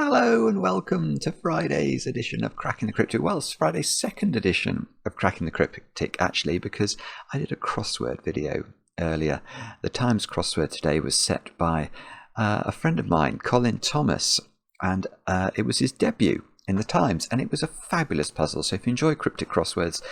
Hello and welcome to Friday's edition of Cracking the Cryptic. Well, it's Friday's second edition of Cracking the Cryptic, actually, because I did a crossword video earlier. The Times crossword today was set by a friend of mine, Colin Thomas, and it was his debut in the Times, and it was a fabulous puzzle. So if you enjoy cryptic crosswords,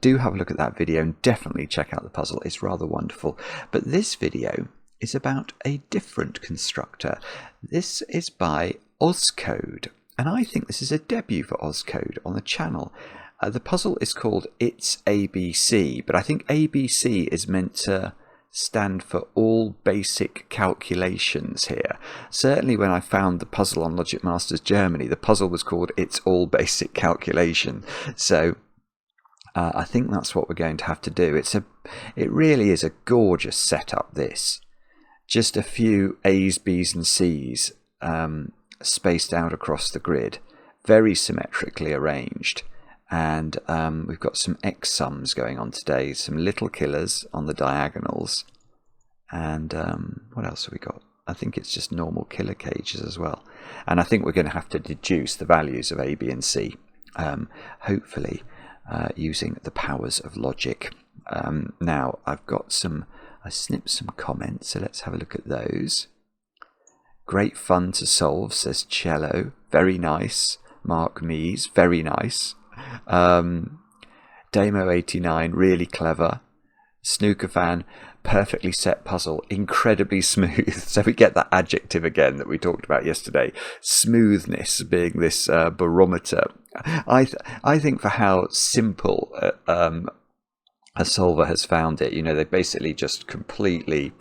do have a look at that video and definitely check out the puzzle. It's rather wonderful. But this video is about a different constructor. This is by Oskode, and I think this is a debut for Oskode on the channel. The puzzle is called It's ABC, but I think ABC is meant to stand for all basic calculations here. Certainly when I found the puzzle on Logic Masters Germany, the puzzle was called It's All Basic Calculation. So I think that's what we're going to have to do. It really is a gorgeous setup, this. Just a few A's, B's and C's spaced out across the grid, very symmetrically arranged. And we've got some X sums going on today, some little killers on the diagonals. And what else have we got? I think it's just normal killer cages as well. And I think we're going to have to deduce the values of A, B and C, hopefully using the powers of logic. Now, I snipped some comments, so let's have a look at those. Great fun to solve, says Cello. Very nice. Mark Mees, very nice. Damo89, really clever. Snooker fan, perfectly set puzzle, incredibly smooth. So we get that adjective again that we talked about yesterday. Smoothness being this barometer. I think for how simple a solver has found it, they basically just completely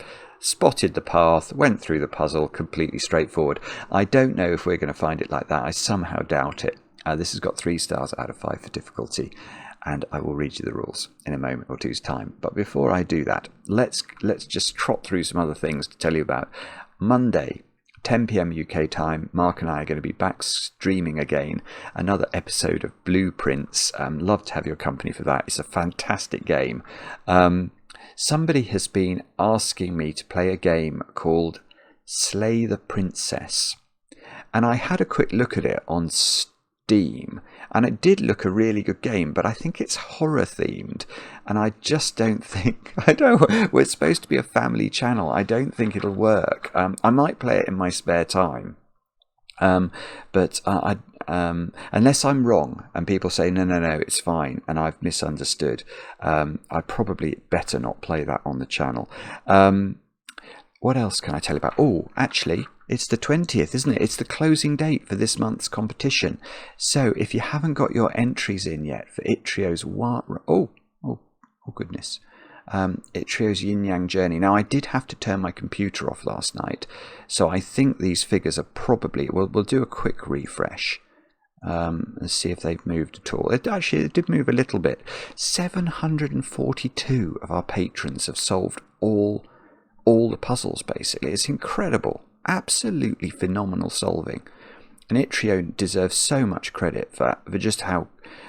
spotted the path, went through the puzzle, completely straightforward. I don't know if we're going to find it like that. I somehow doubt it. This has got 3 stars out of 5 for difficulty, and I will read you the rules in a moment or two's time. But before I do that, let's just trot through some other things to tell you about. Monday, 10 p.m. UK time, Mark and I are going to be back streaming again another episode of Blueprints. Love to have your company for that. It's a fantastic game. Somebody has been asking me to play a game called Slay the Princess, and I had a quick look at it on Steam, and it did look a really good game, but I think it's horror themed, and I just don't think, we're supposed to be a family channel. I don't think it'll work. I might play it in my spare time, but unless I'm wrong and people say no, it's fine and I've misunderstood, I probably better not play that on the channel. What else can I tell you about? Oh, actually, it's the 20th, isn't it? It's the closing date for this month's competition. So if you haven't got your entries in yet for Itrio's goodness, Itrio's Yin Yang Journey. Now, I did have to turn my computer off last night, so I think these figures are probably, we'll do a quick refresh and see if they've moved at all. It did move a little bit. 742 of our patrons have solved all the puzzles, basically. It's incredible. Absolutely phenomenal solving. And Itrio deserves so much credit for just how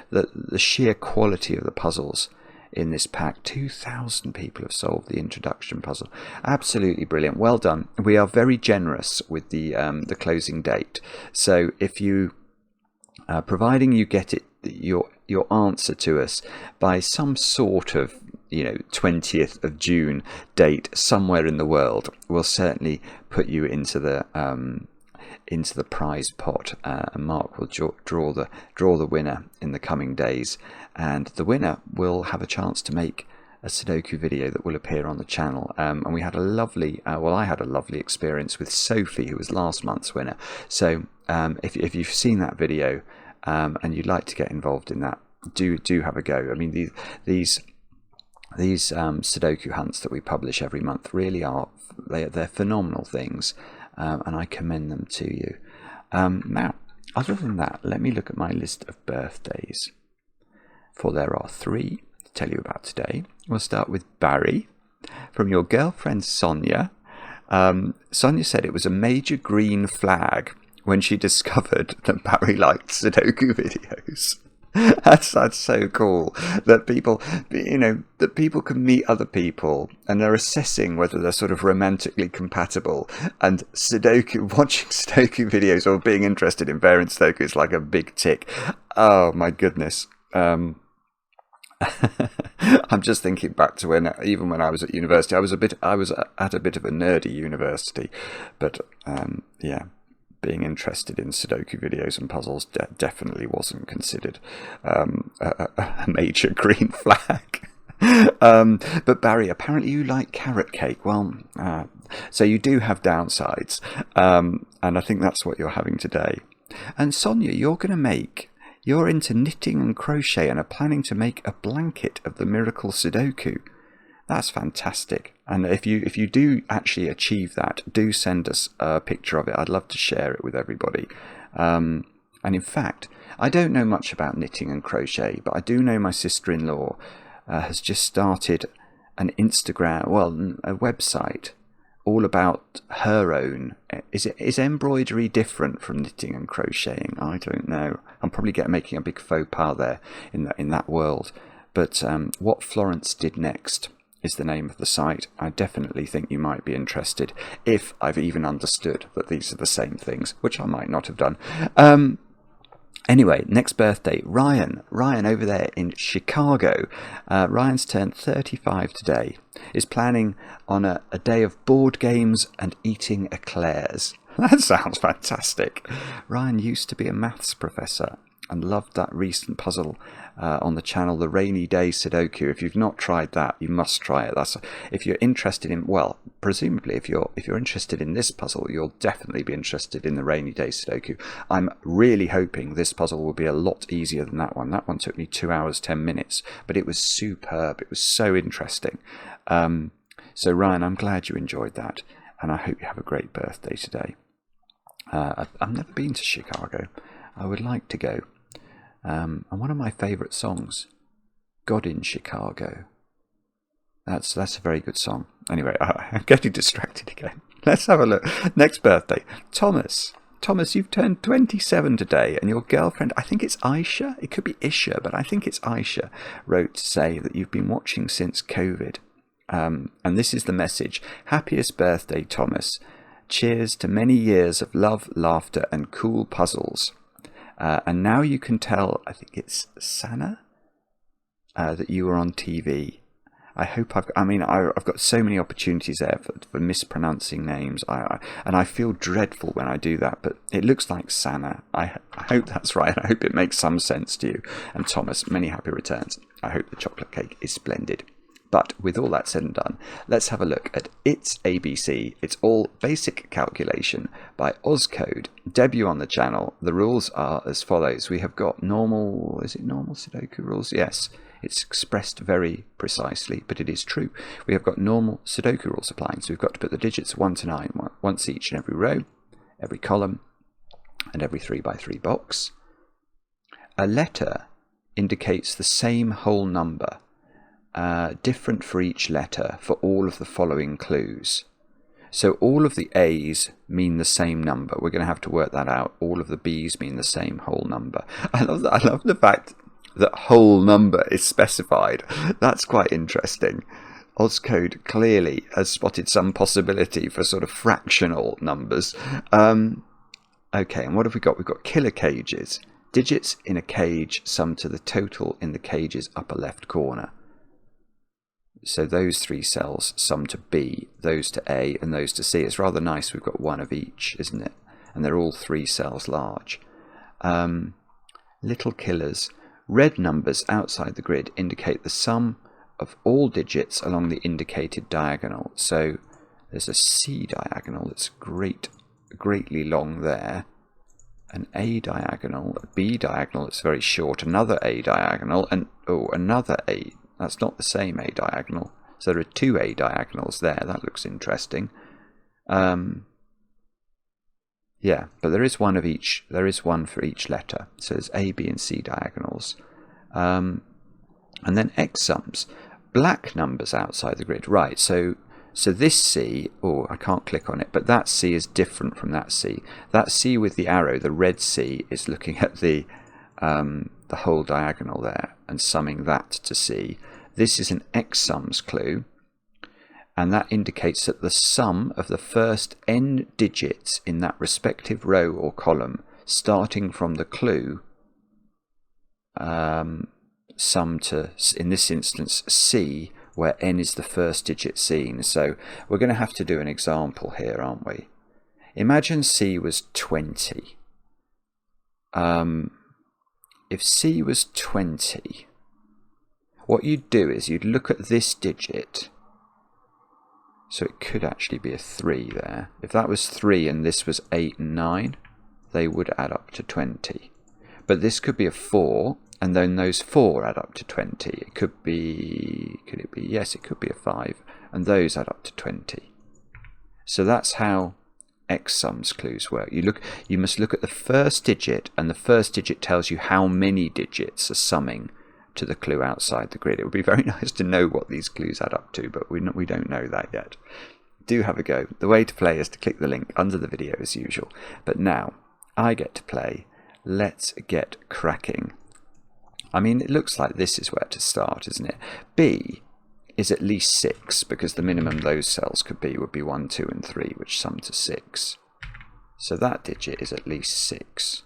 the sheer quality of the puzzles in this pack. 2,000 people have solved the introduction puzzle. Absolutely brilliant. Well done. We are very generous with the closing date. So if you, providing you get your answer to us by some sort of 20th of June date somewhere in the world, we'll certainly put you into the prize pot, and Mark will draw the winner in the coming days, and the winner will have a chance to make a Sudoku video that will appear on the channel. And we had a lovely, I had a lovely experience with Sophie, who was last month's winner. So if you've seen that video and you'd like to get involved in that, do have a go. I mean, these Sudoku hunts that we publish every month really are, they're phenomenal things, and I commend them to you. Now, other than that, let me look at my list of birthdays, for there are 3 to tell you about today. We'll start with Barry, from your girlfriend Sonia. Sonia said it was a major green flag when she discovered that Barry liked Sudoku videos. That's so cool that people, that people can meet other people and they're assessing whether they're sort of romantically compatible. And watching Sudoku videos or being interested in variant Sudoku is like a big tick. Oh my goodness. I'm just thinking back to even when I was at university, I was at a bit of a nerdy university, but yeah. Being interested in Sudoku videos and puzzles definitely wasn't considered a major green flag. But Barry, apparently you like carrot cake. Well, so you do have downsides, and I think that's what you're having today. And Sonia, you're into knitting and crochet and are planning to make a blanket of the miracle Sudoku. That's fantastic. And if you do actually achieve that, do send us a picture of it. I'd love to share it with everybody. And in fact, I don't know much about knitting and crochet, but I do know my sister-in-law has just started an Instagram, a website all about her own. Is embroidery different from knitting and crocheting? I don't know. I'm probably making a big faux pas there in that world. But what Florence did next is the name of the site. I definitely think you might be interested, if I've even understood that these are the same things, which I might not have done. Anyway, next birthday, Ryan over there in Chicago. Ryan's turned 35 today. Is planning on a day of board games and eating eclairs. That sounds fantastic. Ryan used to be a maths professor and loved that recent puzzle on the channel, the Rainy Day Sudoku. If you've not tried that, you must try it. If you're interested in, presumably if you're interested in this puzzle, you'll definitely be interested in the Rainy Day Sudoku. I'm really hoping this puzzle will be a lot easier than that one. That one took me 2 hours 10 minutes, but it was superb. It was so interesting. So Ryan, I'm glad you enjoyed that, and I hope you have a great birthday today. I've never been to Chicago. I would like to go. And one of my favourite songs, God in Chicago. That's a very good song. Anyway, I'm getting distracted again. Let's have a look. Next birthday, Thomas. Thomas, you've turned 27 today, and your girlfriend, I think it's Aisha, it could be Isha, but I think it's Aisha, wrote to say that you've been watching since COVID. And this is the message. Happiest birthday, Thomas. Cheers to many years of love, laughter, and cool puzzles. And now you can tell, I think it's Sana, that you were on TV. I hope I've got so many opportunities there for mispronouncing names. And I feel dreadful when I do that, but it looks like Sana. I hope that's right. I hope it makes some sense to you. And Thomas, many happy returns. I hope the chocolate cake is splendid. But with all that said and done, let's have a look at It's ABC. It's all basic calculation by Oskode. Debut on the channel. The rules are as follows. We have got normal Sudoku rules? Yes, it's expressed very precisely, but it is true. We have got normal Sudoku rules applying. So we've got to put the digits 1 to 9 once each in every row, every column, and every 3 by 3 box. A letter indicates the same whole number. Different for each letter for all of the following clues. So all of the A's mean the same number. We're going to have to work that out. All of the B's mean the same whole number. I love that. I love the fact that whole number is specified. That's quite interesting. Oskode clearly has spotted some possibility for sort of fractional numbers. Okay, and what have we got? We've got killer cages. Digits in a cage sum to the total in the cage's upper left corner. So those 3 cells sum to B, those to A, and those to C. It's rather nice. We've got one of each, isn't it? And they're all 3 cells large. Little killers. Red numbers outside the grid indicate the sum of all digits along the indicated diagonal. So there's a C diagonal that's greatly long there. An A diagonal, a B diagonal that's very short, another A diagonal, and another A. That's not the same A diagonal. So there are 2 A diagonals there. That looks interesting. Yeah, but there is one of each. There is one for each letter. So there's A, B, and C diagonals. And then X sums. Black numbers outside the grid. Right, so this C, I can't click on it, but that C is different from that C. That C with the arrow, the red C, is looking at the the whole diagonal there and summing that to C. This is an xsums clue, and that indicates that the sum of the first n digits in that respective row or column, starting from the clue, sum to, in this instance, C, where n is the first digit seen. So we're going to have to do an example here, aren't we? Imagine C was 20. If C was 20, what you'd do is you'd look at this digit. So it could actually be a 3 there. If that was 3 and this was 8 and 9, they would add up to 20. But this could be a 4, and then those 4 add up to 20. It could be, yes, it could be a 5, and those add up to 20. So that's how xsums clues work. You must look at the first digit, and the first digit tells you how many digits are summing to the clue outside the grid. It would be very nice to know what these clues add up to, but we don't know that yet. Do have a go. The way to play is to click the link under the video as usual. But now I get to play. Let's get cracking. I mean, it looks like this is where to start, isn't it? B is at least 6, because the minimum those cells could be would be 1, 2 and 3, which sum to 6. So that digit is at least 6.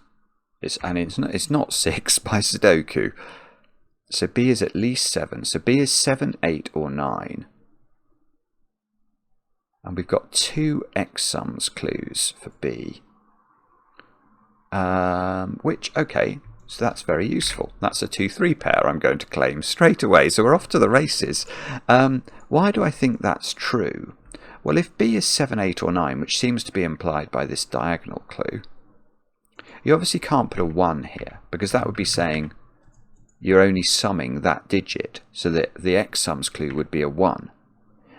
It's not 6 by Sudoku. So B is at least 7. So B is 7, 8 or 9. And we've got 2 xsums clues for B. Okay, so that's very useful. That's a 2-3 pair I'm going to claim straight away. So we're off to the races. Why do I think that's true? Well, if B is 7, 8 or 9, which seems to be implied by this diagonal clue, you obviously can't put a 1 here, because that would be saying you're only summing that digit, so that the xsums clue would be a 1.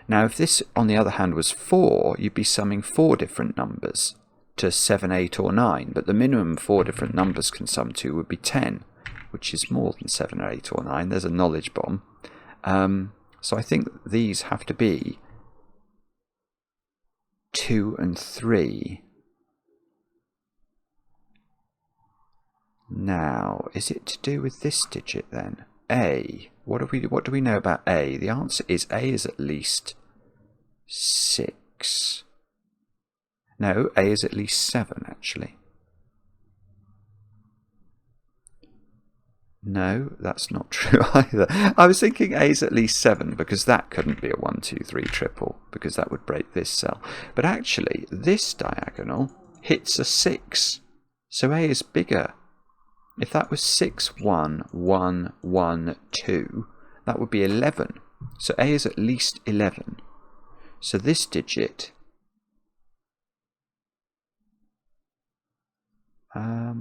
Now, if this, on the other hand, was 4, you'd be summing 4 different numbers to 7, 8 or 9, but the minimum 4 different numbers can sum to would be 10, which is more than 7 or 8 or 9. There's a knowledge bomb. So I think these have to be 2 and 3. Now, is it to do with this digit then? A. What do we know about A? The answer is A is at least 6. No, A is at least 7 actually. No, that's not true either. I was thinking A is at least 7, because that couldn't be a 1, 2, 3 triple, because that would break this cell. But actually, this diagonal hits a 6, so A is bigger. If that was 6, 1, 1, 1, 2, that would be 11. So A is at least 11. So this digit, I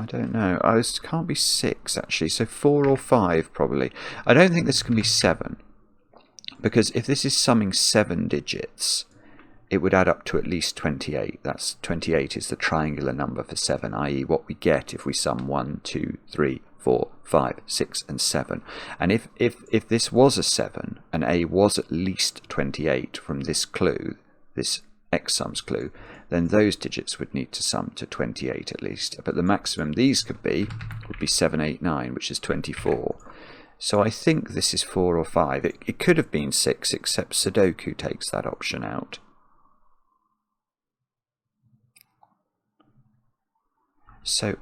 don't know. This can't be 6 actually. So 4 or 5 probably. I don't think this can be 7, because if this is summing 7 digits, it would add up to at least 28. That's 28 is the triangular number for 7, i.e. what we get if we sum 1, 2, 3, 4, 5, 6 and 7. And if this was a 7 and A was at least 28 from this clue, this xsums clue, then those digits would need to sum to 28 at least. But the maximum these could be would be 7, 8, 9, which is 24. So I think this is 4 or 5. It could have been 6, except Sudoku takes that option out. So,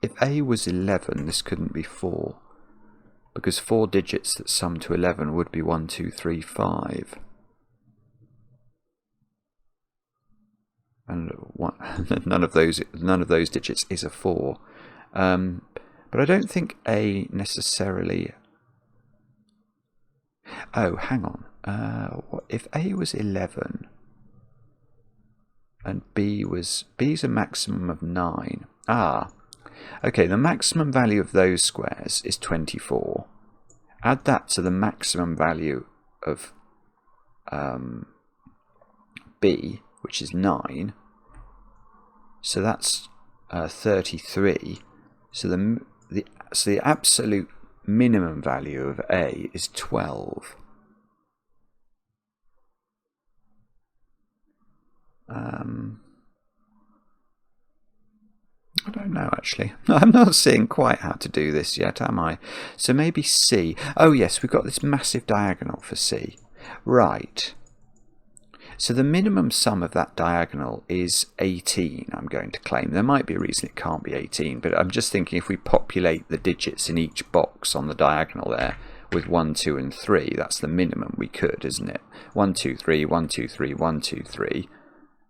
if A was 11, this couldn't be 4, because 4 digits that sum to 11 would be 1, 2, 3, 5. And none of those digits is a 4. But I don't think A necessarily. Oh, hang on. If A was 11 and B's a maximum of 9. Okay, the maximum value of those squares is 24. Add that to the maximum value of B, which is 9. So that's 33. So the absolute minimum value of A is 12. I don't know, actually. I'm not seeing quite how to do this yet, am I? So maybe C. Oh yes, we've got this massive diagonal for C. Right. So the minimum sum of that diagonal is 18, I'm going to claim. There might be a reason it can't be 18, but I'm just thinking if we populate the digits in each box on the diagonal there with 1, 2 and 3, that's the minimum we could, isn't it? 1, 2, 3, 1, 2, 3, 1, 2, 3.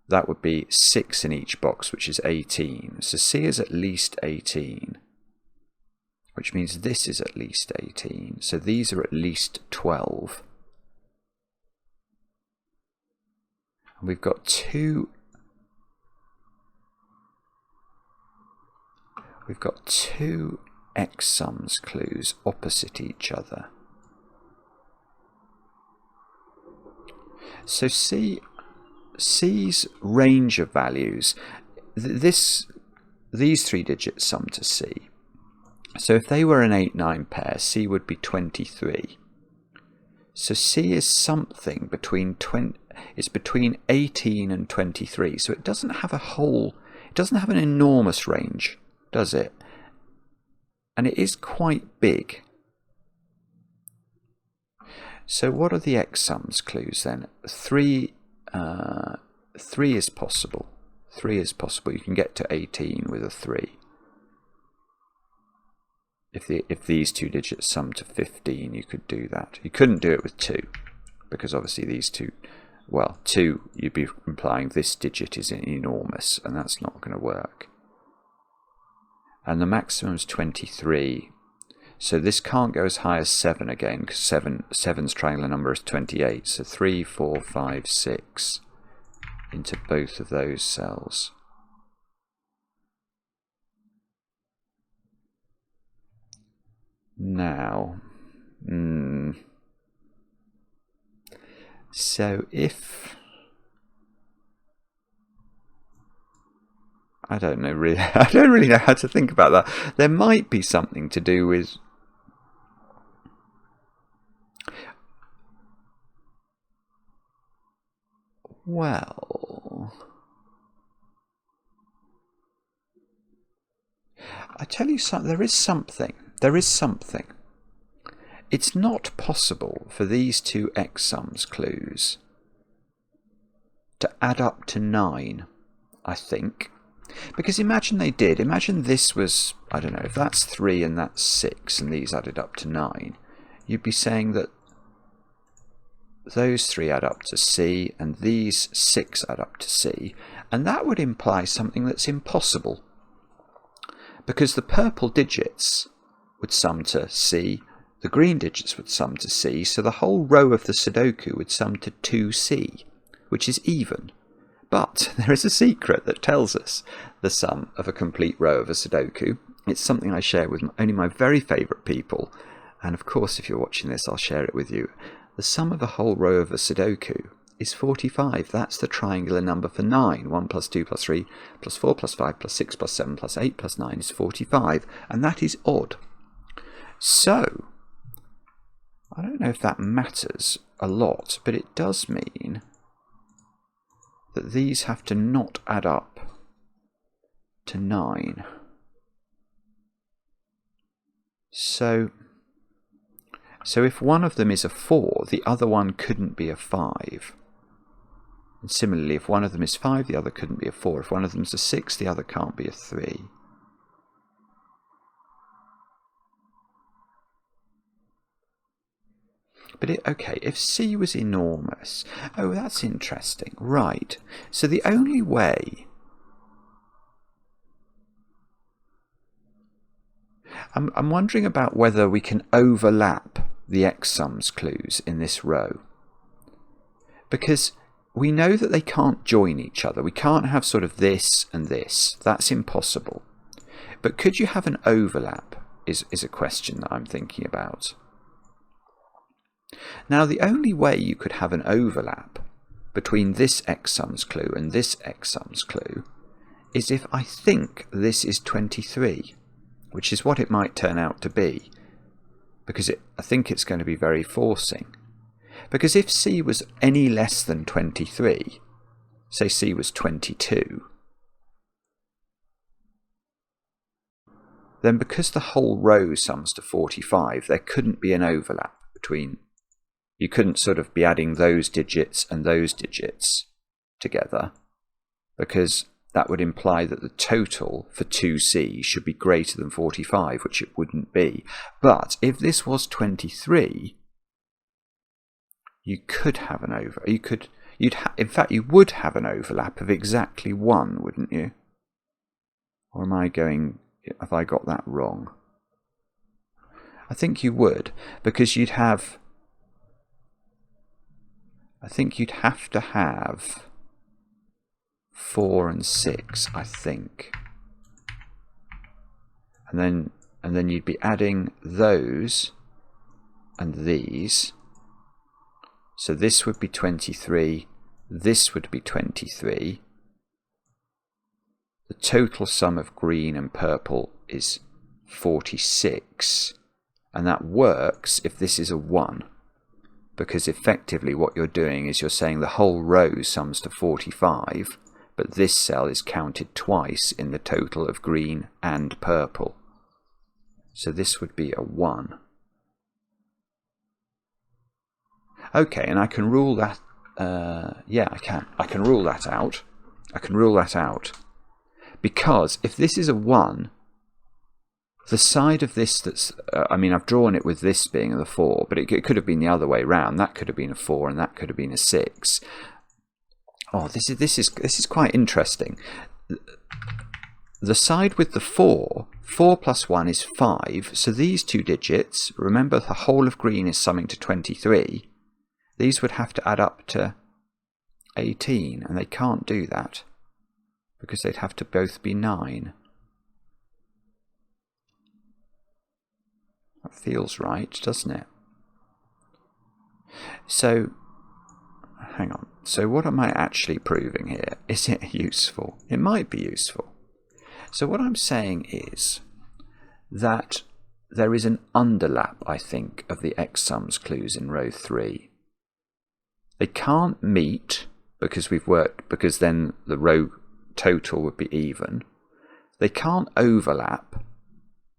That would be 6 in each box, which is 18. So C is at least 18, which means this is at least 18. So these are at least 12. And we've got two X sums clues opposite each other. So C's range of values, these 3 digits sum to C. So if they were an 8-9 pair, C would be 23. So C is something between between 18 and 23. So it doesn't have an enormous range, does it? And it is quite big. So what are the X sums clues then? 3 is possible. 3 is possible. You can get to 18 with a 3. If these 2 digits sum to 15, you could do that. You couldn't do it with 2, because obviously these 2, well, 2, you'd be implying this digit is enormous, and that's not going to work. And the maximum is 23. So this can't go as high as 7 again, because 7's triangular number is 28. So 3, 4, 5, 6 into both of those cells. Now, so if I don't really know how to think about that. There might be something to do with well, I tell you something, there is something. It's not possible for these 2 X sums clues to add up to 9, I think. Because imagine they did. Imagine this was, I don't know, if that's 3 and that's 6 and these added up to 9, you'd be saying that those 3 add up to C and these 6 add up to C, and that would imply something that's impossible. Because the purple digits would sum to C, the green digits would sum to C, so the whole row of the Sudoku would sum to 2C, which is even. But there is a secret that tells us the sum of a complete row of a Sudoku. It's something I share with only my very favourite people, and of course if you're watching this I'll share it with you. The sum of a whole row of a Sudoku is 45. That's the triangular number for 9. 1 plus 2 plus 3 plus 4 plus 5 plus 6 plus 7 plus 8 plus 9 is 45, and that is odd. So, I don't know if that matters a lot, but it does mean that these have to not add up to 9. So if one of them is a 4, the other one couldn't be a 5. And similarly, if one of them is 5, the other couldn't be a 4. If one of them is a 6, the other can't be a 3. But okay, if C was enormous, oh, that's interesting. Right. So the only way I'm wondering about whether we can overlap the X sums clues in this row. Because we know that they can't join each other. We can't have sort of this and this. That's impossible. But could you have an overlap is a question that I'm thinking about. Now, the only way you could have an overlap between this X sums clue and this X sums clue is if I think this is 23, which is what it might turn out to be, because I think it's going to be very forcing. Because if C was any less than 23, say C was 22, then because the whole row sums to 45, there couldn't be an overlap between, you couldn't sort of be adding those digits and those digits together, because that would imply that the total for 2C should be greater than 45, which it wouldn't be. But if this was 23, you could have an in fact, you would have an overlap of exactly 1, wouldn't you? Or have I got that wrong? I think you would, because you'd have, I think you'd have to have 4 and 6, I think. And then you'd be adding those and these. So this would be 23, this would be 23. The total sum of green and purple is 46, and that works if this is a 1, because effectively what you're doing is you're saying the whole row sums to 45, but this cell is counted twice in the total of green and purple. So this would be a 1. Okay, and I can rule that, yeah, I can rule that out. I can rule that out. Because if this is a 1, the side of this that's, I mean, I've drawn it with this being the 4, but it could have been the other way round. That could have been a 4 and that could have been a 6. Oh, this is quite interesting. The side with the 4 plus 1 is 5, so these two digits, remember the whole of green is summing to 23, these would have to add up to 18, and they can't do that, because they'd have to both be 9. That feels right, doesn't it? So, hang on. So what am I actually proving here? Is it useful? It might be useful. So what I'm saying is that there is an underlap, I think, of the x sums clues in row 3. They can't meet because because then the row total would be even. They can't overlap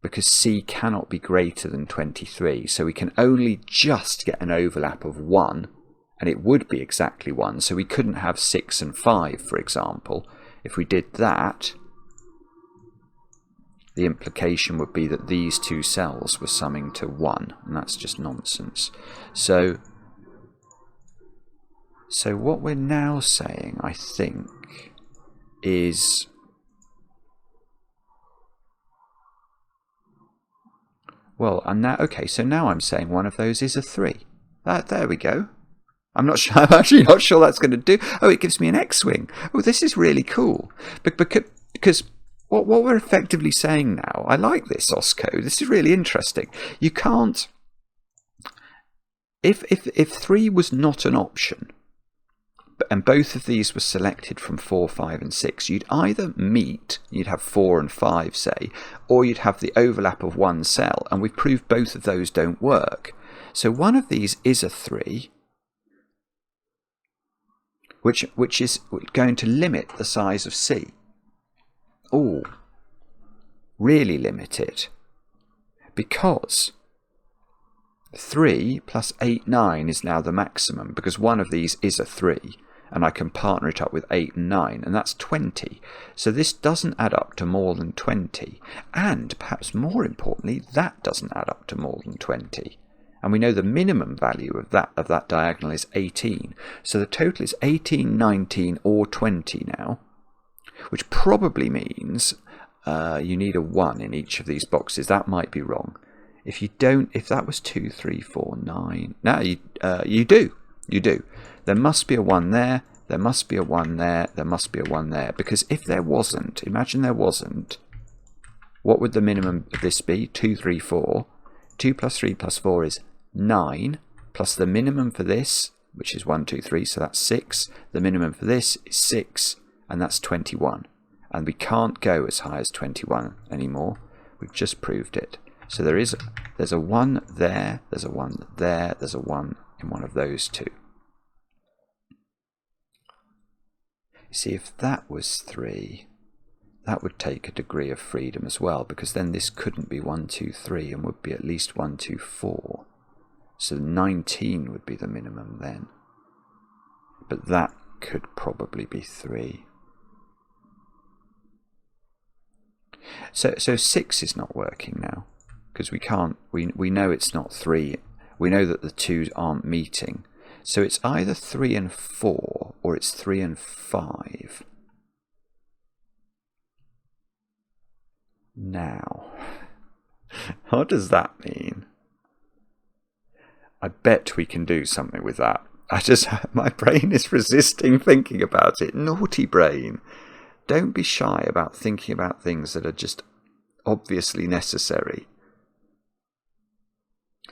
because C cannot be greater than 23, so we can only just get an overlap of 1, and it would be exactly 1, so we couldn't have 6 and 5, for example. If we did that, the implication would be that these two cells were summing to 1, and that's just nonsense. So what we're now saying, I think, is well, and now, okay, so now I'm saying one of those is a 3. There we go. I'm not sure. I'm actually not sure that's going to do. Oh, it gives me an X-wing. Oh, this is really cool. Because what we're effectively saying now, I like this oskode. This is really interesting. You can't. If 3 was not an option, and both of these were selected from 4, 5 and 6, you'd either meet, you'd have 4 and 5 say, or you'd have the overlap of one cell, and we've proved both of those don't work. So one of these is a 3, which is going to limit the size of C. Oh, really limit it, because 3 plus 8, 9 is now the maximum, because one of these is a 3, and I can partner it up with 8 and 9, and that's 20. So this doesn't add up to more than 20, and perhaps more importantly, that doesn't add up to more than 20. And we know the minimum value of that diagonal is 18. So the total is 18, 19, or 20 now, which probably means you need a 1 in each of these boxes. That might be wrong. If that was 2, 3, 4, 9. No, you do. There must be a 1 there. There must be a 1 there. There must be a 1 there. Because if there wasn't, imagine there wasn't, what would the minimum of this be? 2, 3, 4. 2 plus 3 plus 4 is 9, plus the minimum for this, which is 1, 2, 3, so that's 6. The minimum for this is 6, and that's 21. And we can't go as high as 21 anymore. We've just proved it. So there's a 1 there, there's a 1 there, there's a 1 in one of those two. You see, if that was 3, that would take a degree of freedom as well, because then this couldn't be 1, 2, 3 and would be at least 1, 2, 4. So 19 would be the minimum then. But that could probably be 3. So 6 is not working now, because we know it's not 3. We know that the 2s aren't meeting. So it's either 3 and 4 or it's 3 and 5. Now, what does that mean? I bet we can do something with that. My brain is resisting thinking about it. Naughty brain. Don't be shy about thinking about things that are just obviously necessary.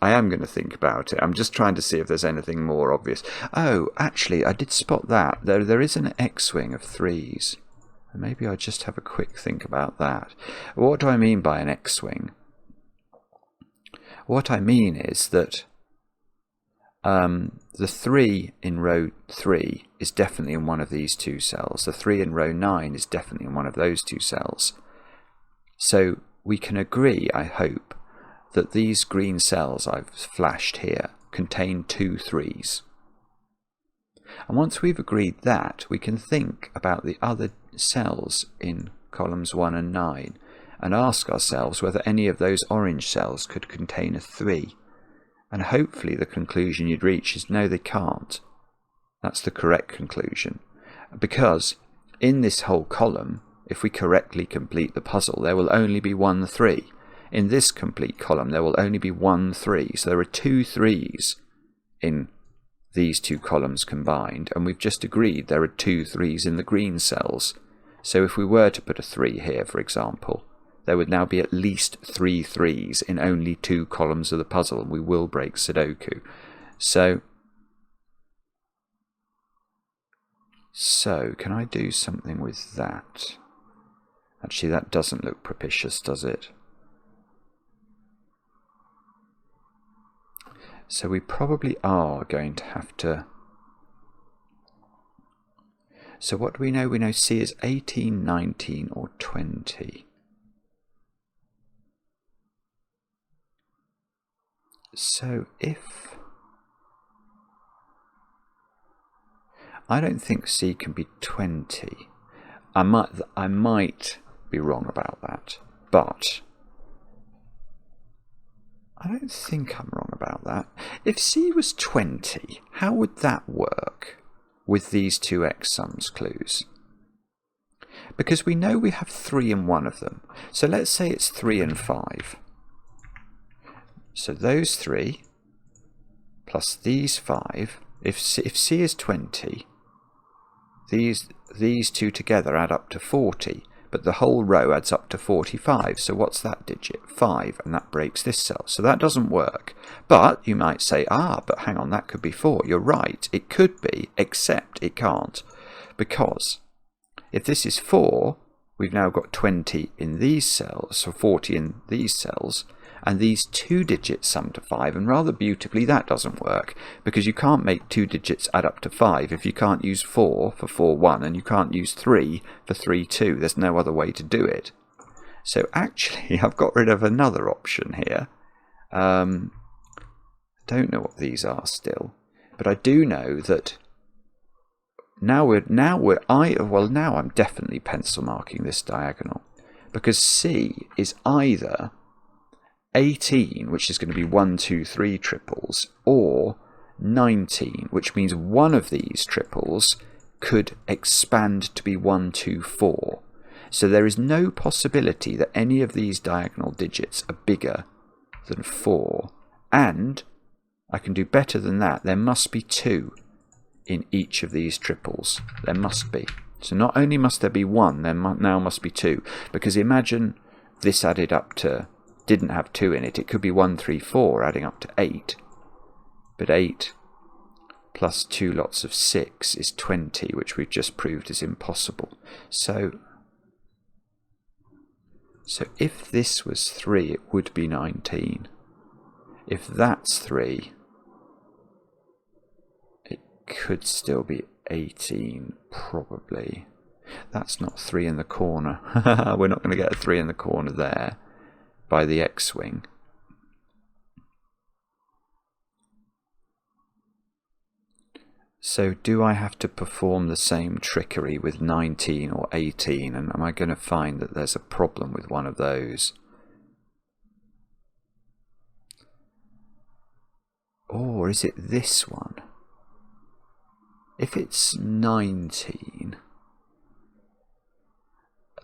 I am going to think about it. I'm just trying to see if there's anything more obvious. Oh, actually, I did spot that. There is an X-wing of 3s. Maybe I'll just have a quick think about that. What do I mean by an X-wing? What I mean is that the 3 in row 3 is definitely in one of these 2 cells. The 3 in row 9 is definitely in one of those 2 cells. So we can agree, I hope, that these green cells I've flashed here contain 2 3s. And once we've agreed that, we can think about the other cells in columns 1 and 9 and ask ourselves whether any of those orange cells could contain a 3. And hopefully the conclusion you'd reach is no, they can't. That's the correct conclusion. Because in this whole column, if we correctly complete the puzzle, there will only be 1 3. In this complete column, there will only be 1 3. So there are 2 3s in these 2 columns combined, and we've just agreed there are 2 3s in the green cells. So if we were to put a 3 here, for example, there would now be at least 3 3s in only 2 columns of the puzzle, and we will break Sudoku. So can I do something with that? Actually, that doesn't look propitious, does it? So we probably are going to have to... So what do we know? We know C is 18, 19 or 20. So if... I don't think C can be 20. I might be wrong about that, but I don't think I'm wrong about that. If C was 20, how would that work with these 2 X sums clues? Because we know we have 3 in one of them. So let's say it's 3 and 5. So those 3 plus these 5, if C is 20, these 2 together add up to 40, but the whole row adds up to 45. So what's that digit? 5, and that breaks this cell. So that doesn't work. But you might say, but hang on, that could be 4. You're right, it could be, except it can't. Because if this is 4, we've now got 20 in these cells, so 40 in these cells, and these 2 digits sum to 5, and rather beautifully that doesn't work, because you can't make 2 digits add up to 5 if you can't use 4 for 4 1, and you can't use 3 for 3 2. There's no other way to do it. So actually I've got rid of another option here. I don't know what these are still, but I do know that now I'm definitely pencil marking this diagonal, because C is either 18, which is going to be 1 2 3 triples, or 19, which means one of these triples could expand to be 1 2 4. So there is no possibility that any of these diagonal digits are bigger than 4, and I can do better than that. There must be 2 in each of these triples. There must be. So not only must there be 1, there now must be 2, because imagine this added up to, didn't have 2 in it. It could be 1 3 4 adding up to 8, but 8 plus 2 lots of 6 is 20, which we've just proved is impossible. So if this was 3, it would be 19. If that's 3, it could still be 18, probably. That's not 3 in the corner. We're not going to get a 3 in the corner there by the X-wing. So do I have to perform the same trickery with 19 or 18? And am I going to find that there's a problem with one of those? Or is it this one? If it's 19,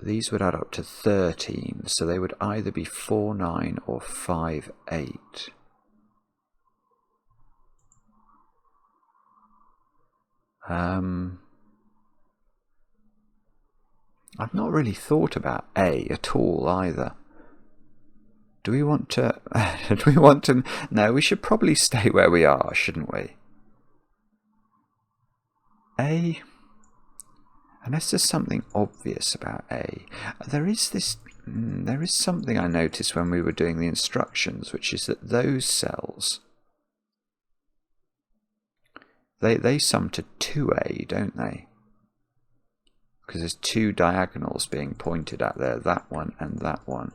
these would add up to 13, so they would either be 4, 9 or 5, 8. I've not really thought about A at all either. Do we want to... No, we should probably stay where we are, shouldn't we? A... Unless there's something obvious about A. There is something I noticed when we were doing the instructions, which is that those cells... They sum to 2A, don't they? Because there's 2 diagonals being pointed at there, that one and that one.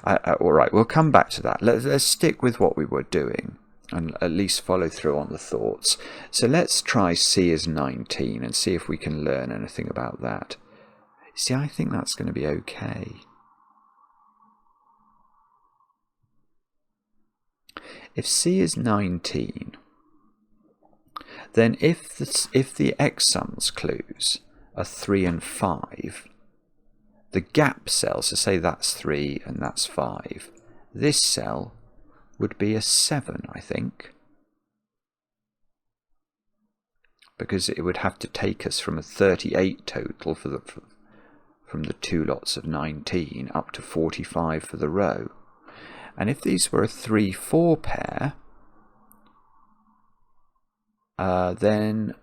Alright, we'll come back to that. Let's stick with what we were doing and at least follow through on the thoughts. So let's try C as 19 and see if we can learn anything about that. See, I think that's going to be okay. If C is 19, then if the X sums clues are 3 and 5, the gap cell, so say that's 3 and that's 5, this cell would be a 7, I think. Because it would have to take us from a 38 total from the 2 lots of 19 up to 45 for the row. And if these were a 3-4 pair, then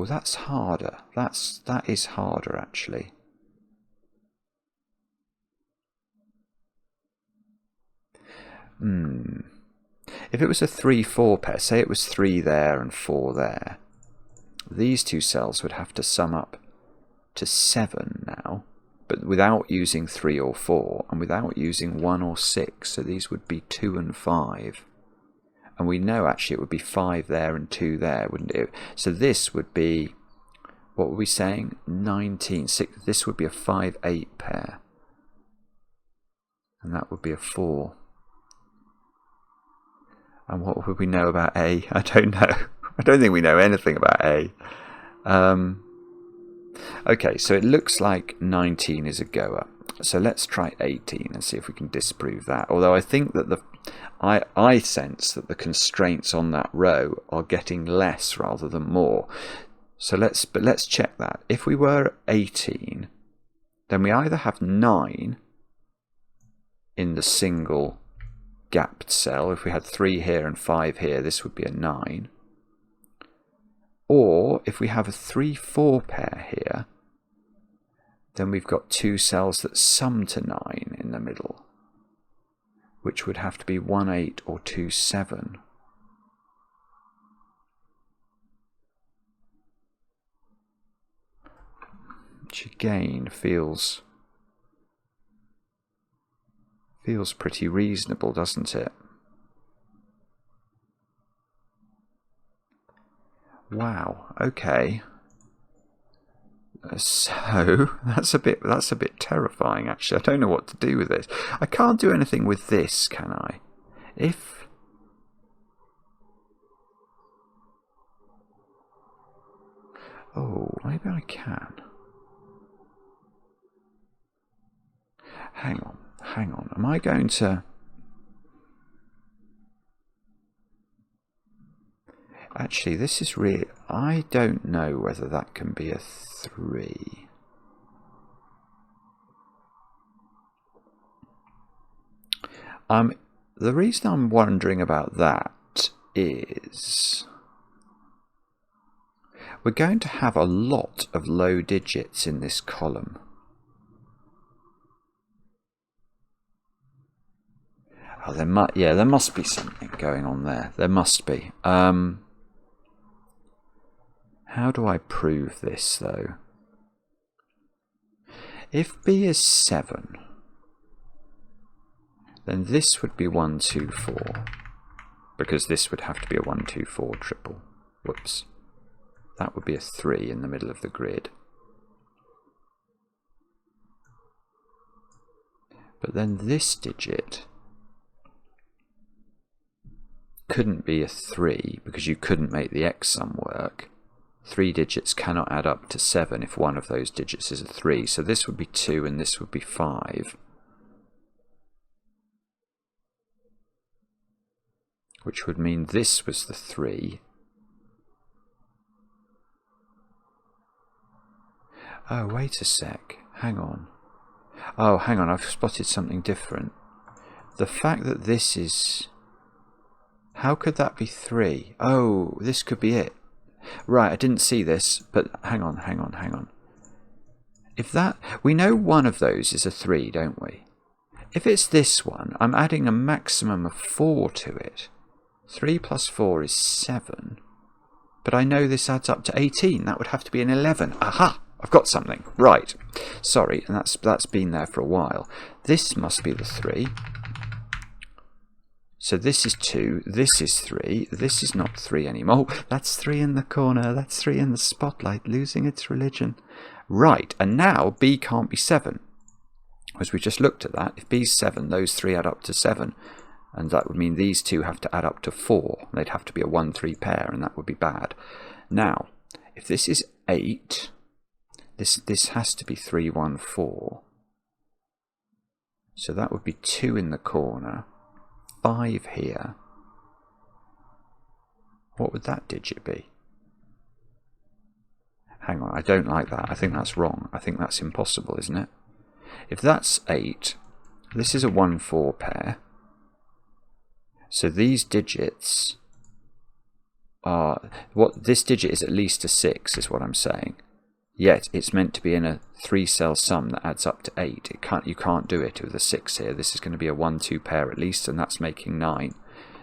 that's harder. That is harder actually. If it was a 3-4 pair, say it was 3 there and 4 there, these two cells would have to sum up to 7 now, but without using 3 or 4 and without using 1 or 6, so these would be 2 and 5. And we know actually it would be 5 there and 2 there, wouldn't it? So this would be, what were we saying? 19. This would be a 5-8 pair. And that would be a 4. And what would we know about A? I don't know. I don't think we know anything about A. Okay, so it looks like 19 is a goer. So let's try 18 and see if we can disprove that. Although I think that I sense that the constraints on that row are getting less rather than more. So let's check that. If we were 18, then we either have 9 in the single gapped cell. If we had 3 here and 5 here, this would be a 9. Or if we have a 3-4 pair here, then we've got 2 cells that sum to 9 in the middle, which would have to be 1-8 or 2-7. Which again feels pretty reasonable, doesn't it? Wow, okay. So that's a bit terrifying actually. I don't know what to do with this. I can't do anything with this, can I? Oh, maybe I can. Hang on. Am I going to... Actually, this is really... I don't know whether that can be a 3. The reason I'm wondering about that is... we're going to have a lot of low digits in this column. Oh, there must be something going on there. There must be. How do I prove this, though? If B is 7, then this would be 1, 2, 4, because this would have to be a 1, 2, 4 triple. Whoops. That would be a 3 in the middle of the grid. But then this digit couldn't be a 3 because you couldn't make the x sum work. 3 digits cannot add up to 7 if one of those digits is a 3. So this would be 2 and this would be 5. Which would mean this was the 3. Oh, wait a sec. Hang on. Oh, hang on. I've spotted something different. The fact that this is... How could that be 3? Oh, this could be it. Right, I didn't see this, but hang on. If that... We know one of those is a 3, don't we? If it's this one, I'm adding a maximum of 4 to it. 3 plus 4 is 7. But I know this adds up to 18. That would have to be an 11. Aha! I've got something. Right. Sorry, and that's been there for a while. This must be the 3. So this is 2, this is 3, this is not 3 anymore. Oh, that's 3 in the corner, that's 3 in the spotlight, losing its religion. Right, and now B can't be 7. As we just looked at that, if B's 7, those 3 add up to 7. And that would mean these two have to add up to 4. They'd have to be a 1-3 pair, and that would be bad. Now, if this is 8, this has to be 3, 1, 4. So that would be 2 in the corner. 5 here. What would that digit be? Hang on, I don't like that. I think that's wrong. I think that's impossible, isn't it? If that's 8, this is a 1-4 pair. So these digits are... this digit is at least a 6, is what I'm saying. Yet it's meant to be in a 3-cell sum that adds up to 8. You can't do it with a 6 here. This is going to be a 1-2 pair at least, and that's making 9.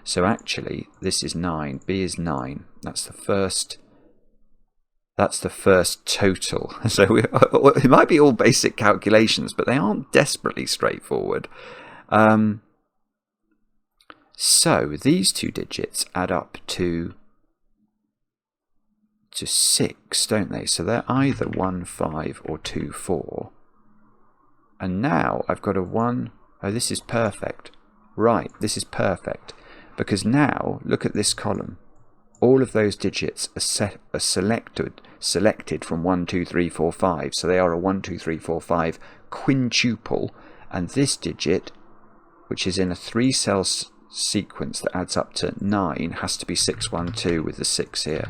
So actually, this is 9. B is 9. That's the first. That's the first total. So it might be all basic calculations, but they aren't desperately straightforward. So these two digits add up to 6, don't they? So they're either 1, 5 or 2, 4. And now I've got a 1. Oh, this is perfect. Right, this is perfect. Because now, look at this column. All of those digits are selected from 1, 2, 3, 4, 5. So they are a 1, 2, 3, 4, 5 quintuple. And this digit, which is in a 3-cell sequence that adds up to 9, has to be 6, 1, 2 with the 6 here.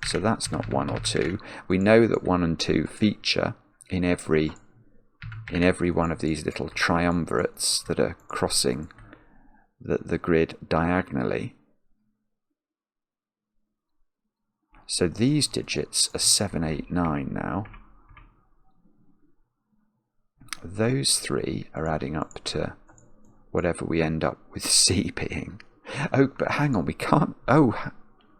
So that's not 1 or 2. We know that 1 and 2 feature in every one of these little triumvirates that are crossing the grid diagonally. So these digits are 7, 8, 9 now. Those 3 are adding up to whatever we end up with C being. Oh, but hang on, we can't... Oh,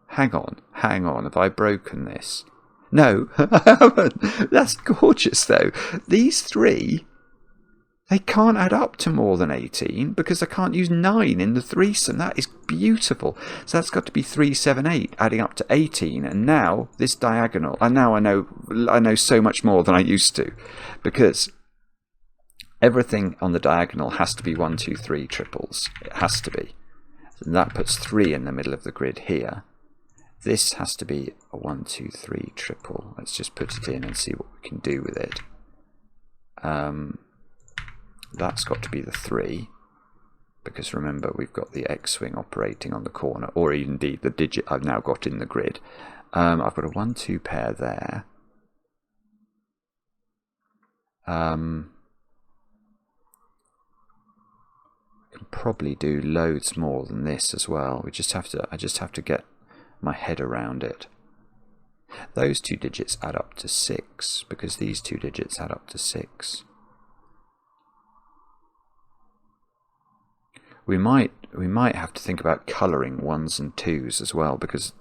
hang on, have I broken this? No, I haven't. That's gorgeous, though. These 3, they can't add up to more than 18 because I can't use 9 in the threesome. That is beautiful. So that's got to be 3, 7, 8, adding up to 18. And now this diagonal, and now I know so much more than I used to, because everything on the diagonal has to be 1, 2, 3 triples. It has to be. And that puts 3 in the middle of the grid here. This has to be a 1, 2, 3 triple. Let's just put it in and see what we can do with it. That's got to be the 3, because remember we've got the X-wing operating on the corner, or indeed the digit I've now got in the grid. I've got a 1, 2 pair there. I can probably do loads more than this as well. I just have to get my head around it. Those 2 digits add up to 6 because these 2 digits add up to 6. We might have to think about colouring 1s and 2s as well, because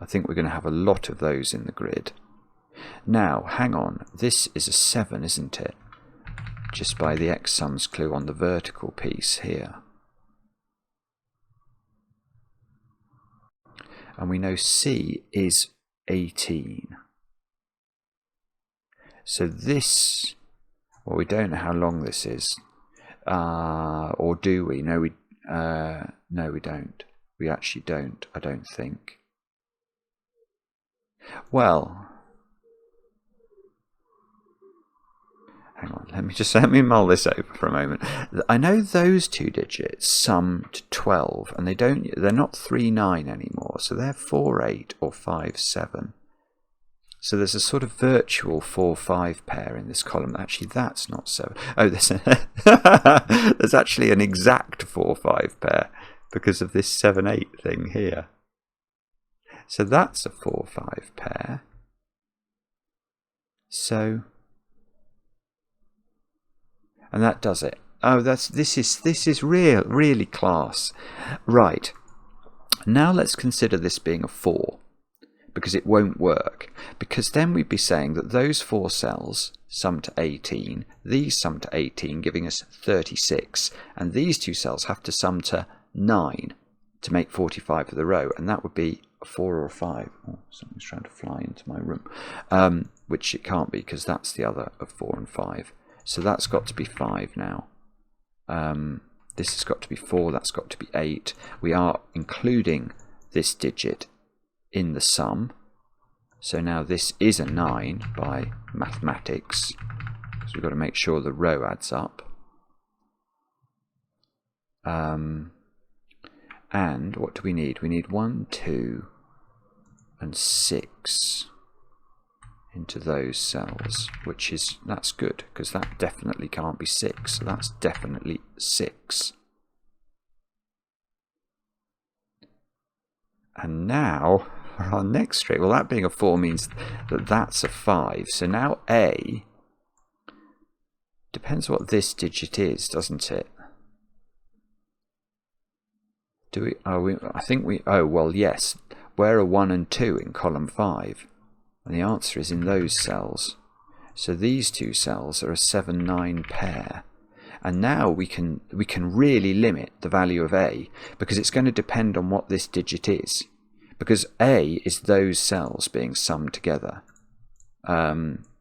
I think we're going to have a lot of those in the grid. Now, hang on, this is a 7, isn't it? Just by the X sums clue on the vertical piece here. And we know C is 18. So this, well, we don't know how long this is. Or do we? No, we don't. We actually don't, I don't think. Well, hang on, let me mull this over for a moment. I know those two digits sum to 12, and they're not 3, 9 anymore, so they're 4, 8 or 5, 7. So there's a sort of virtual 4, 5 pair in this column. Actually, that's not 7. Oh, there's actually an exact 4, 5 pair because of this 7, 8 thing here. So that's a 4, 5 pair. So, and that does it. Oh, this is really class. Right. Now let's consider this being a 4, because it won't work. Because then we'd be saying that those 4 cells sum to 18, these sum to 18, giving us 36, and these 2 cells have to sum to 9 to make 45 for the row, and that would be a 4 or a 5. Oh, something's trying to fly into my room, which it can't be because that's the other of 4 and 5. So that's got to be 5 now. This has got to be 4, that's got to be 8. We are including this digit in the sum. So now this is a 9 by mathematics, because we've got to make sure the row adds up. And what do we need? We need 1, 2, and 6 into those cells, that's good, because that definitely can't be 6, so that's definitely 6. And now for our next trait, well, that being a 4 means that that's a 5. So now A depends what this digit is, doesn't it? Do we? Oh, I think we. Oh, well, yes. Where are 1 and 2 in column 5? And the answer is in those cells. So these 2 cells are a 7, 9 pair. And now we can really limit the value of A, because it's going to depend on what this digit is. Because A is those cells being summed together,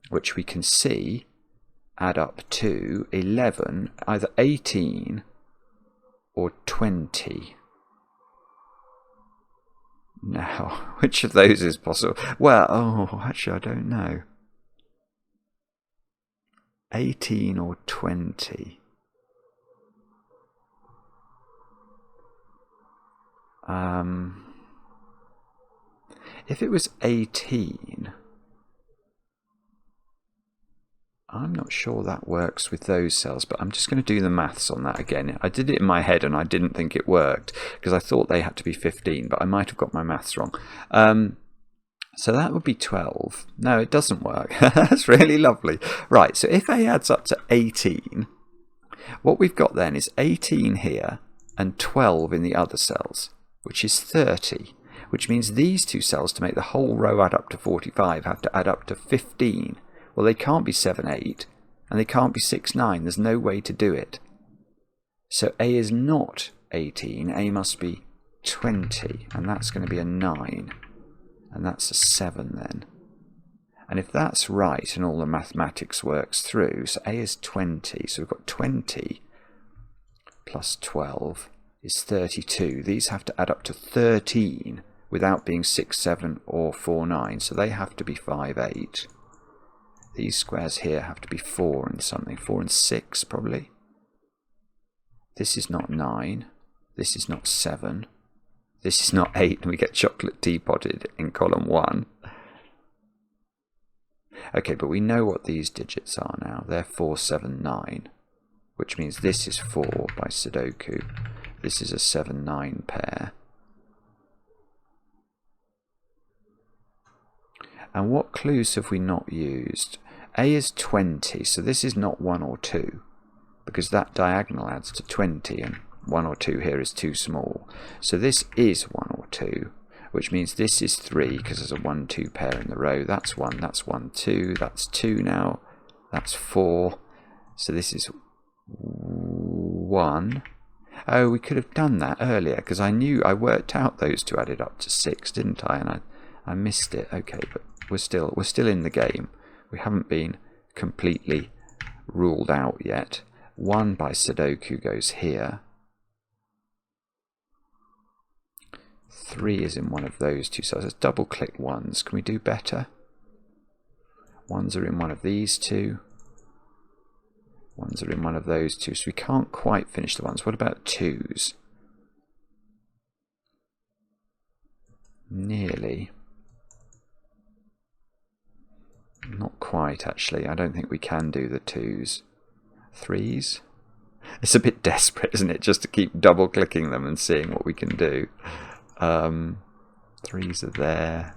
which we can see add up to 11, either 18 or 20. Now, which of those is possible? Well, oh, actually, I don't know. 18 or 20. If it was 18, I'm not sure that works with those cells, but I'm just going to do the maths on that again. I did it in my head and I didn't think it worked because I thought they had to be 15, but I might have got my maths wrong. So that would be 12. No, it doesn't work. That's really lovely. Right, so if A adds up to 18, what we've got then is 18 here and 12 in the other cells, which is 30, which means these 2 cells, to make the whole row add up to 45, have to add up to 15. Well, they can't be 7, 8, and they can't be 6, 9. There's no way to do it. So A is not 18. A must be 20, and that's going to be a 9. And that's a 7 then. And if that's right and all the mathematics works through, so A is 20. So we've got 20 plus 12 is 32. These have to add up to 13 without being 6, 7 or 4, 9. So they have to be 5, 8. These squares here have to be 4 and something. 4 and 6 probably. This is not 9. This is not 7. This is not 8, and we get chocolate teapotted in column 1. Okay, but we know what these digits are now. They're 4, 7, 9, which means this is 4 by Sudoku. This is a 7, 9 pair. And what clues have we not used? A is 20, so this is not 1 or 2, because that diagonal adds to 20, and 1 or 2 here is too small. So this is 1 or 2. which means this is 3 because there's a 1, 2 pair in the row. That's 1, that's 1, 2, that's 2 now, that's 4. So this is 1. Oh, we could have done that earlier because I worked out those two added up to 6, didn't I? And I missed it. Okay, but we're still in the game. We haven't been completely ruled out yet. 1 by Sudoku goes here. 3 is in one of those two cells. Let's double click 1s. Can we do better? 1s are in one of these two. 1s are in one of those two. So we can't quite finish the 1s. What about 2s? Nearly. Not quite, actually. I don't think we can do the 2s. 3s? It's a bit desperate, isn't it? Just to keep double clicking them and seeing what we can do. 3s are there.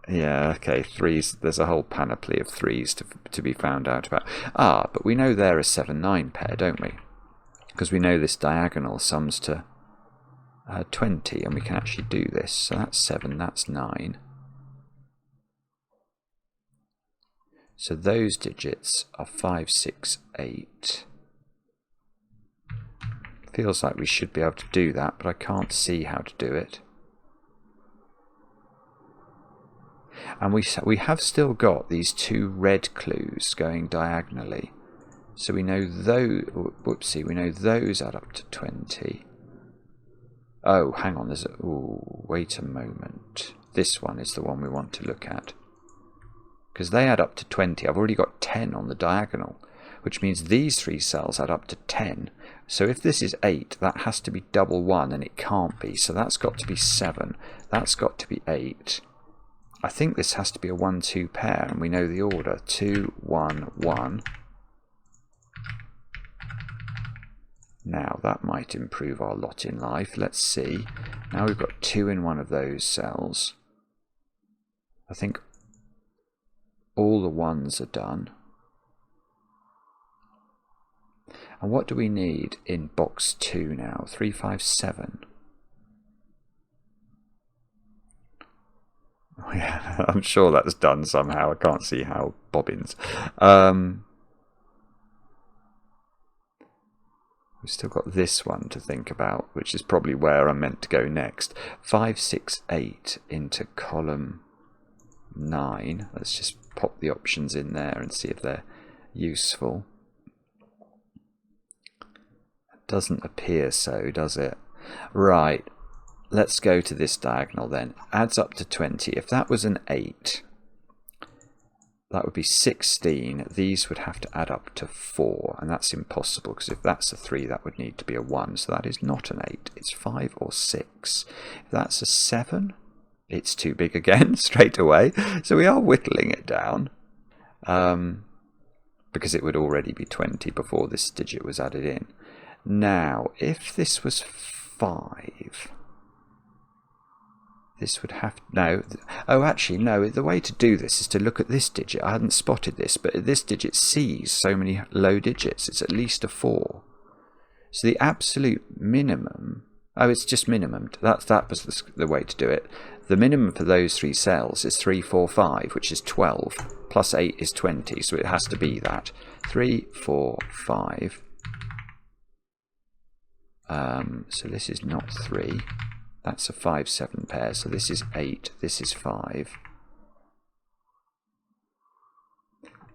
Yeah, okay, 3s. There's a whole panoply of 3s to be found out about. Ah, but we know they're a 7-9 pair, don't we? Because we know this diagonal sums to 20, and we can actually do this. So that's 7, that's 9. So those digits are 5, 6, 8. Feels like we should be able to do that, but I can't see how to do it. And we have still got these 2 red clues going diagonally. So we know those, whoopsie, we know those add up to 20. Oh, hang on, wait a moment. This one is the one we want to look at. Because they add up to 20. I've already got 10 on the diagonal, which means these 3 cells add up to 10. So if this is 8, that has to be double 1, and it can't be. So that's got to be 7. That's got to be 8. I think this has to be a 1, 2 pair, and we know the order. 2, 1, 1. Now, that might improve our lot in life. Let's see. Now we've got 2 in one of those cells. I think all the 1s are done. And what do we need in box 2 now? 3, 5, 7. Oh, yeah, I'm sure that's done somehow. I can't see how. Bobbins. We've still got this one to think about, which is probably where I'm meant to go next. 5, 6, 8 into column 9. Let's just pop the options in there and see if they're useful. It doesn't appear so, does it? Right. Let's go to this diagonal then. Adds up to 20. If that was an 8, that would be 16. These would have to add up to 4, and that's impossible, because if that's a 3, that would need to be a 1. So that is not an 8. It's 5 or 6. If that's a 7, it's too big again, straight away. So we are whittling it down, because it would already be 20 before this digit was added in. Now, if this was 5... this would have... No. Oh, actually, no. The way to do this is to look at this digit. I hadn't spotted this, but this digit sees so many low digits. It's at least a 4. So the absolute minimum... Oh, it's just minimum. That was the way to do it. The minimum for those 3 cells is 3, 4, 5, which is 12. Plus 8 is 20, so it has to be that. 3, 4, 5. So this is not 3. That's a 5, 7 pair. So this is 8. This is 5.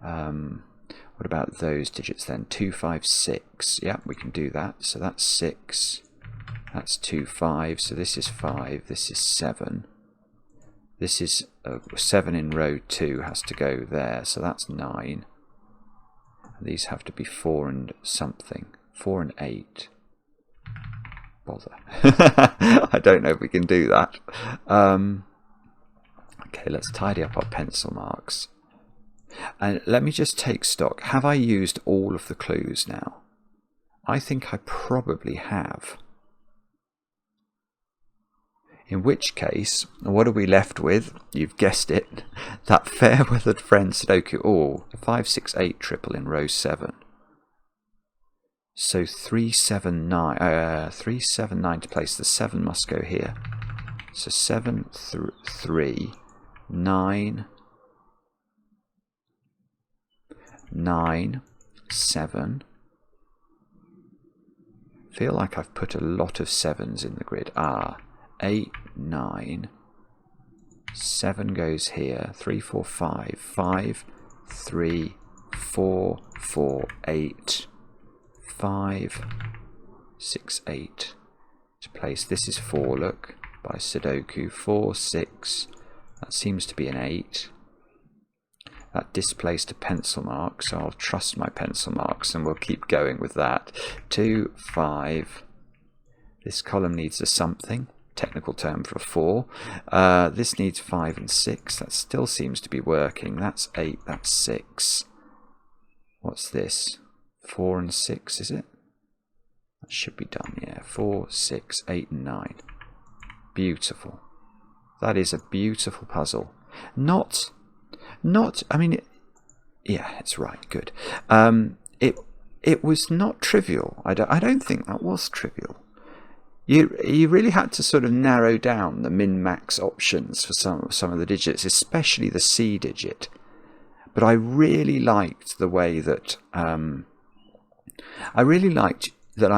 What about those digits then? 2, 5, 6. Yeah, we can do that. So that's 6. That's 2, 5. So this is 5. This is 7. This is 7 in row 2 has to go there. So that's 9. And these have to be 4 and something. 4 and 8. Bother. I don't know if we can do that. Okay, let's tidy up our pencil marks. And let me just take stock. Have I used all of the clues now? I think I probably have. In which case, what are we left with? You've guessed it. That fair-weathered friend Sudoku. Oh, 5, 6, 8 triple in row 7. So 379 to place. The 7 must go here. So 7, 3, 9, 9, 7. Feel like I've put a lot of 7s in the grid. 8, 9, 7 goes here. 3, 4, 5, 5, 3, 4, 4, 8, 5, 6, 8 to place. This is 4, look, by Sudoku. 4, 6, that seems to be an 8. That displaced a pencil mark, so I'll trust my pencil marks and we'll keep going with that. 2, 5, this column needs a something, technical term for a 4. This needs 5 and 6, that still seems to be working. That's 8, that's 6. What's this? 4 and 6, is it? That should be done, yeah. 4, 6, 8 and 9. Beautiful. That is a beautiful puzzle. Not, I mean, yeah, it's right, good. It was not trivial. I don't think that was trivial. You really had to sort of narrow down the min-max options for some of the digits, especially the C digit. But I really liked the way that I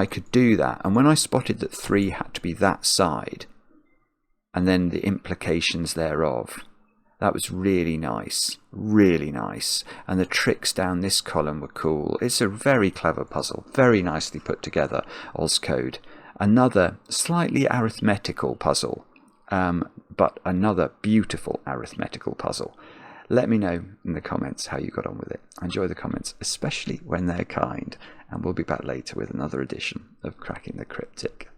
could do that. And when I spotted that 3 had to be that side, and then the implications thereof, that was really nice, really nice. And the tricks down this column were cool. It's a very clever puzzle, very nicely put together, oskode. Another slightly arithmetical puzzle, but another beautiful arithmetical puzzle. Let me know in the comments how you got on with it. I enjoy the comments, especially when they're kind. And we'll be back later with another edition of Cracking the Cryptic.